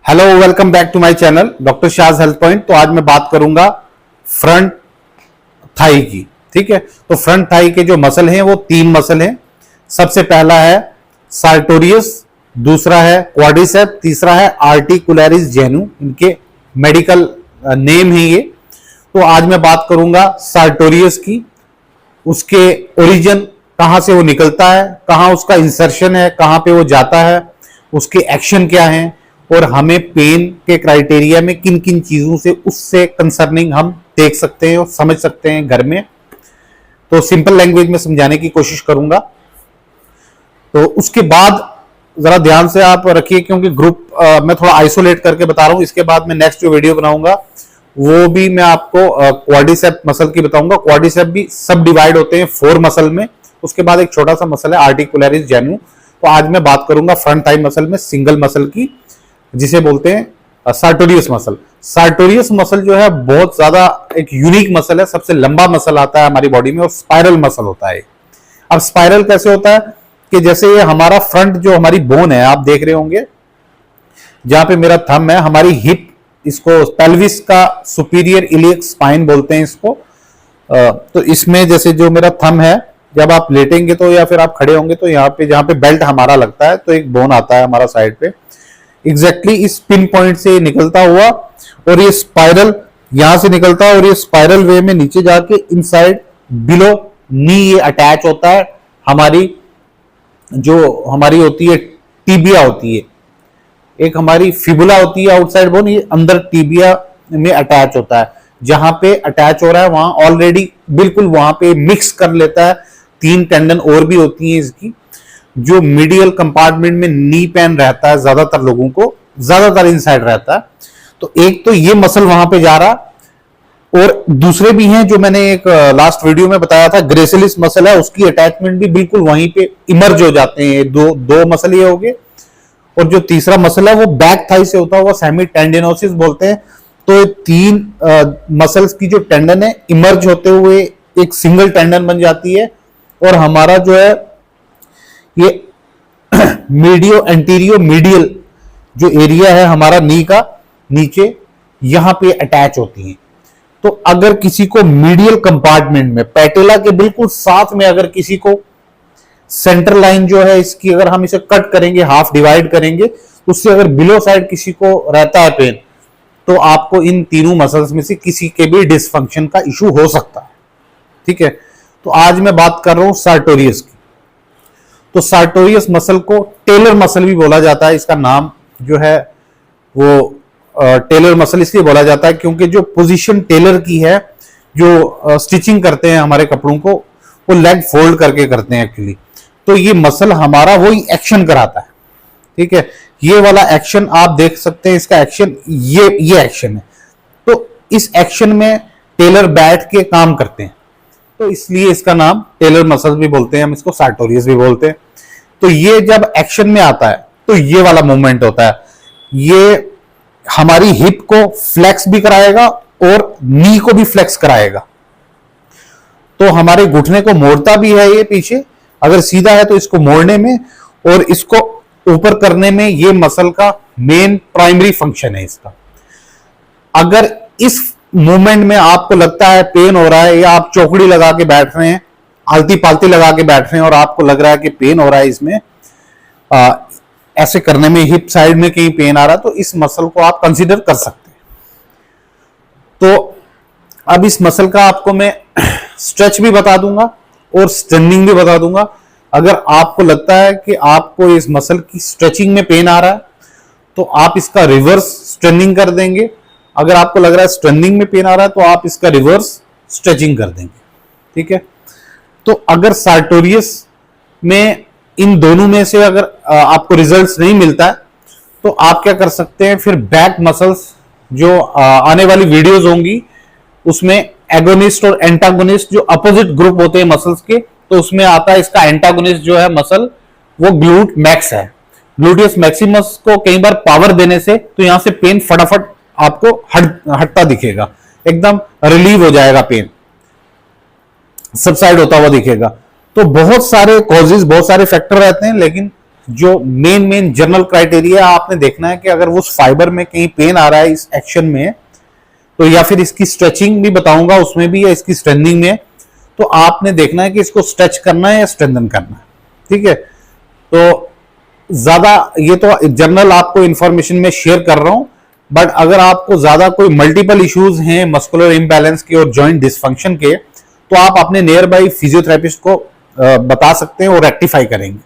Hello, welcome back to my channel doctor Shaz health point. तो आज मैं बात करूंगा फ्रंट थाई की। ठीक है, तो फ्रंट थाई के जो मसल हैं वो तीन मसल हैं। सबसे पहला है सार्टोरियस, दूसरा है क्वाड्रिसेप, तीसरा है आर्टिकुलरिस जेनु। इनके मेडिकल नेम है ये। तो आज मैं बात करूंगा सार्टोरियस की, उसके ओरिजिन, कहां से वो निकलता है, कहां उसका इंसर्शन है, कहां पे वो जाता है, उसके एक्शन क्या है, और हमें पेन के क्राइटेरिया में किन किन चीजों से उससे कंसर्निंग हम देख सकते हैं और समझ सकते हैं घर में। तो सिंपल लैंग्वेज में समझाने की कोशिश करूंगा। तो उसके बाद जरा ध्यान से आप रखिए, क्योंकि ग्रुप मैं थोड़ा आइसोलेट करके बता रहा हूं। इसके बाद मैं नेक्स्ट जो वीडियो बनाऊंगा वो भी मैं आपको क्वाड्रिसेप मसल की बताऊंगा। क्वाड्रिसेप भी सब डिवाइड होते हैं 4 मसल में। उसके बाद एक छोटा सा मसल है आर्टिकुलरिस जेनु। तो आज मैं बात करूंगा फ्रंट थाई मसल में सिंगल मसल की, जिसे बोलते हैं सार्टोरियस मसल। सार्टोरियस मसल जो है बहुत ज्यादा एक यूनिक मसल है, सबसे लंबा मसल आता है हमारी बॉडी में और स्पाइरल मसल होता है। अब स्पाइरल कैसे होता है कि जैसे ये हमारा फ्रंट जो हमारी बोन है, आप देख रहे होंगे जहां पे मेरा थंब है, हमारी हिप, इसको पेल्विस का सुपीरियर इलियक स्पाइन बोलते हैं इसको। तो इसमें जैसे जो मेरा थंब है, जब आप लेटेंगे तो या फिर आप खड़े होंगे तो यहाँ पे जहां पे बेल्ट हमारा लगता है तो एक बोन आता है हमारा साइड पे, एग्जैक्टली इस पिन पॉइंट से निकलता हुआ, और ये स्पाइरल यहां से निकलता है और ये स्पाइरल वे में नीचे जाके इनसाइड बिलो नी ये अटैच होता है। हमारी जो हमारी होती है टीबिया होती है, एक हमारी फिबुला होती है आउटसाइड बोन, ये अंदर टीबिया में अटैच होता है। जहां पे अटैच हो रहा है वहां ऑलरेडी बिल्कुल वहां पे मिक्स कर लेता है। 3 टेंडन और भी होती हैं इसकी, जो मीडियल कंपार्टमेंट में नी पेन रहता है, ज्यादातर लोगों को ज्यादातर इनसाइड रहता है। तो एक तो ये मसल वहां पे जा रहा, और दूसरे भी हैं जो मैंने एक लास्ट वीडियो में बताया था, ग्रेसिलिस मसल है, उसकी अटैचमेंट भी बिल्कुल वहीं पे इमर्ज हो जाते हैं। दो मसल ये हो गए, और जो तीसरा मसल है वो बैक थाई से होता हुआ सेमी टेंडिनोसिस बोलते हैं। तो ये 3 मसल्स की जो टेंडन है इमर्ज होते हुए एक सिंगल टेंडन बन जाती है, और हमारा जो है ये मीडियो एंटीरियो मीडियल जो एरिया है हमारा नी का नीचे, यहां पे अटैच होती हैं। तो अगर किसी को मीडियल कंपार्टमेंट में पैटेला के बिल्कुल साथ में अगर किसी को सेंटर लाइन जो है इसकी, अगर हम इसे कट करेंगे, हाफ डिवाइड करेंगे, उससे अगर बिलो साइड किसी को रहता है पेन, तो आपको इन तीनों मसल्स में से किसी के भी डिसफंक्शन का इशू हो सकता है। ठीक है, तो आज मैं बात कर रहा हूं सार्टोरियस की। तो सार्टोरियस मसल को टेलर मसल भी बोला जाता है। इसका नाम जो है वो टेलर मसल इसलिए बोला जाता है क्योंकि जो पोजीशन टेलर की है, जो स्टिचिंग करते हैं हमारे कपड़ों को, वो लेग फोल्ड करके करते हैं एक्चुअली। तो ये मसल हमारा वही एक्शन कराता है। ठीक है, ये वाला एक्शन आप देख सकते हैं, इसका एक्शन ये एक्शन है। तो इस एक्शन में टेलर बैठ के काम करते हैं, तो इसलिए इसका नाम टेलर मसल भी बोलते हैं, हम इसको सार्टोरियस भी बोलते हैं। तो ये जब एक्शन में आता है तो ये वाला मूवमेंट होता है, ये हमारी हिप को फ्लेक्स भी कराएगा और नी को भी फ्लेक्स कराएगा। तो हमारे घुटने को मोड़ता भी है ये पीछे, अगर सीधा है तो इसको मोड़ने में और इसको ऊपर करने में ये मसल का मेन प्राइमरी फंक्शन है इसका। अगर इस मूवमेंट में आपको लगता है पेन हो रहा है, या आप चौकड़ी लगा के बैठ रहे हैं, आलती पालती लगा के बैठ रहे हैं और आपको लग रहा है कि पेन हो रहा है इसमें, ऐसे करने में हिप साइड में कहीं पेन आ रहा है, तो इस मसल को आप कंसीडर कर सकते हैं। तो अब इस मसल का आपको मैं स्ट्रेच भी बता दूंगा और स्ट्रेनिंग भी बता दूंगा। अगर आपको लगता है कि आपको इस मसल की स्ट्रेचिंग में पेन आ रहा है तो आप इसका रिवर्स स्ट्रेनिंग कर देंगे। अगर आपको लग रहा है स्ट्रेनिंग में पेन आ रहा है तो आप इसका रिवर्स स्ट्रेचिंग कर देंगे। ठीक है, तो अगर सार्टोरियस में इन दोनों में से अगर आपको रिजल्ट्स नहीं मिलता है तो आप क्या कर सकते हैं, फिर बैक मसल्स जो आने वाली वीडियोस होंगी उसमें एगोनिस्ट और एंटागोनिस्ट जो अपोजिट ग्रुप होते हैं मसल्स के, तो उसमें आता है इसका एंटागोनिस्ट जो है मसल, वो ग्लूट मैक्स है। ग्लूटियस मैक्सिमस को कई बार पावर देने से तो यहां से पेन फटाफट आपको हटता दिखेगा, एकदम रिलीव हो जाएगा, पेन सबसाइड होता हुआ दिखेगा। तो बहुत सारे कॉजेज, बहुत सारे फैक्टर रहते हैं, लेकिन जो मेन जनरल क्राइटेरिया आपने देखना है कि अगर उस फाइबर में कहीं पेन आ रहा है इस एक्शन में, तो या फिर इसकी स्ट्रेचिंग भी बताऊंगा उसमें भी, या इसकी स्ट्रेंथनिंग में, तो आपने देखना है कि इसको स्ट्रेच करना है या स्ट्रेंथन करना है। ठीक है, तो ज्यादा ये तो जनरल आपको इंफॉर्मेशन में शेयर कर रहा हूं, बट अगर आपको ज्यादा कोई मल्टीपल इश्यूज हैं मस्कुलर इम्बैलेंस के और जॉइंट डिसफंक्शन के, तो आप अपने नियर बाई फिजियोथेरेपिस्ट को बता सकते हैं और रेक्टिफाई करेंगे।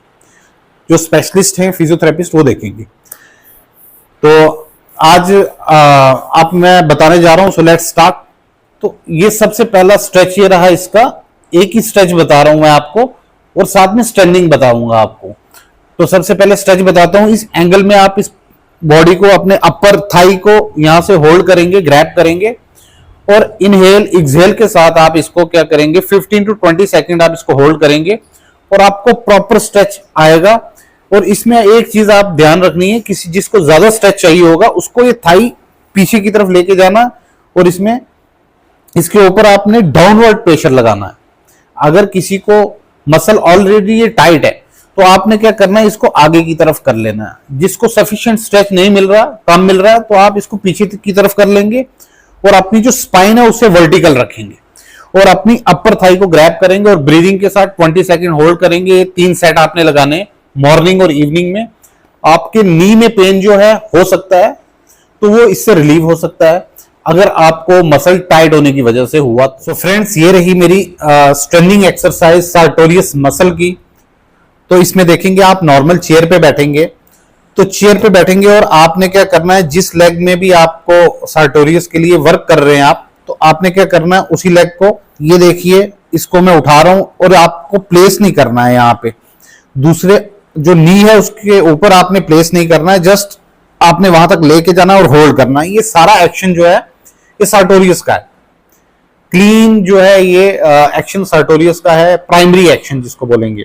जो स्पेशलिस्ट हैं फिजियोथेरेपिस्ट वो देखेंगे। तो आज आप मैं बताने जा रहा हूं, सो लेट्स स्टार्ट। तो ये सबसे पहला स्ट्रेच ये रहा इसका, एक ही स्ट्रेच बता रहा हूं मैं आपको और साथ में स्ट्रेंडिंग बताऊंगा आपको। तो सबसे पहले स्ट्रेच बताता हूं। इस एंगल में आप इस बॉडी को, अपने अपर थाई को यहां से होल्ड करेंगे, ग्रैब करेंगे और इनहेल एक्सहेल के साथ आप इसको क्या करेंगे, 15 to 20 सेकेंड आप इसको होल्ड करेंगे और आपको प्रॉपर स्ट्रेच आएगा। और इसमें एक चीज आप ध्यान रखनी है, किसी जिसको ज्यादा स्ट्रेच चाहिए होगा उसको ये थाई पीछे की तरफ लेके जाना और इसमें इसके ऊपर आपने डाउनवर्ड प्रेशर लगाना है। अगर किसी को मसल ऑलरेडी ये टाइट है तो आपने क्या करना है, इसको आगे की तरफ कर लेना है। जिसको सफिशिएंट स्ट्रेच नहीं मिल रहा, कम मिल रहा है, तो आप इसको पीछे की तरफ कर लेंगे और अपनी जो स्पाइन है उससे वर्टिकल रखेंगे और अपनी अपर थाई को ग्रैब करेंगे और ब्रीदिंग के साथ 20 सेकेंड होल्ड करेंगे। 3 सेट आपने लगाने मॉर्निंग और इवनिंग में। आपके नी में पेन जो है हो सकता है तो वो इससे रिलीव हो सकता है अगर आपको मसल टाइट होने की वजह से हुआ। तो फ्रेंड्स, ये रही मेरी स्ट्रेंथिंग एक्सरसाइज सार्टोरियस मसल की। तो इसमें देखेंगे आप नॉर्मल चेयर पे बैठेंगे, तो चेयर पे बैठेंगे और आपने क्या करना है, जिस लेग में भी आपको सार्टोरियस के लिए वर्क कर रहे हैं आप, तो आपने क्या करना है, उसी लेग को, ये देखिए इसको मैं उठा रहा हूं और आपको प्लेस नहीं करना है यहाँ पे, दूसरे जो नी है उसके ऊपर आपने प्लेस नहीं करना है, जस्ट आपने वहां तक लेके जाना और होल्ड करना है। ये सारा एक्शन जो है ये सार्टोरियस का है। क्लीन जो है ये एक्शन सार्टोरियस का है, प्राइमरी एक्शन जिसको बोलेंगे।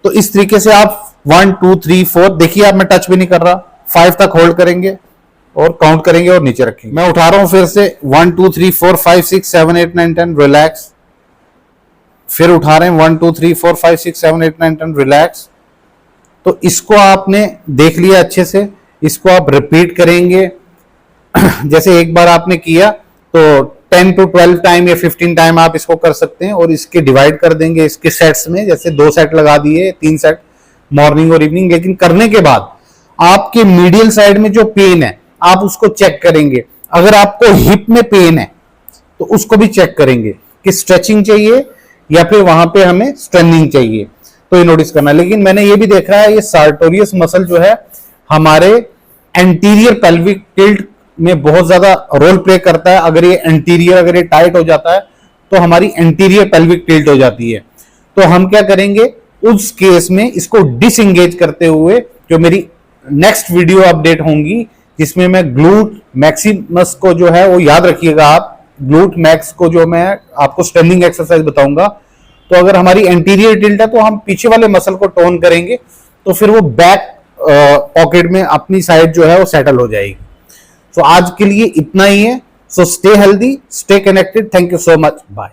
तो इस तरीके से आप 1 2 3 4, देखिए आप मैं टच भी नहीं कर रहा, 5 तक होल्ड करेंगे और काउंट करेंगे और नीचे रखेंगे। मैं उठा रहा हूं फिर से 1 2 3 4 5 6 7 8 9 10, रिलैक्स। फिर उठा रहे हैं 1 2 3 4 5 6 7 8 9 10, रिलैक्स। तो इसको आपने देख लिया अच्छे से, इसको आप रिपीट करेंगे। जैसे एक बार आपने किया तो 10 to 12 टाइम या 15 टाइम आप इसको कर सकते हैं और इसके डिवाइड कर देंगे इसके सेट्स में, जैसे 2 सेट लगा दिए, 3 सेट मॉर्निंग और इवनिंग। लेकिन करने के बाद आपके मीडियल साइड में जो पेन है आप उसको चेक करेंगे। अगर आपको हिप में पेन है तो उसको भी चेक करेंगे कि स्ट्रेचिंग चाहिए या फिर वहां पे हमें स्ट्रेंथनिंग चाहिए, तो ये नोटिस करना। लेकिन मैंने ये भी देखा है, ये सार्टोरियस मसल जो है हमारे एंटीरियर पेल्विक टिल्ट में बहुत ज्यादा रोल प्ले करता है। अगर ये एंटीरियर, अगर ये टाइट हो जाता है तो हमारी एंटीरियर पेल्विक टिल्ट हो जाती है। तो हम क्या करेंगे, उस केस में इसको डिसएंगेज करते हुए, जो मेरी नेक्स्ट वीडियो अपडेट होंगी जिसमें मैं ग्लूट मैक्सिमस को जो है वो याद रखिएगा आप, ग्लूट मैक्स को जो मैं आपको स्ट्रेंथिंग एक्सरसाइज बताऊंगा। तो अगर हमारी एंटीरियर टिल्ट है तो हम पीछे वाले मसल को टोन करेंगे, तो फिर वो बैक पॉकेट में अपनी साइड जो है वो सेटल हो जाएगी। तो आज के लिए इतना ही है। So stay healthy, stay connected. Thank you so much, bye.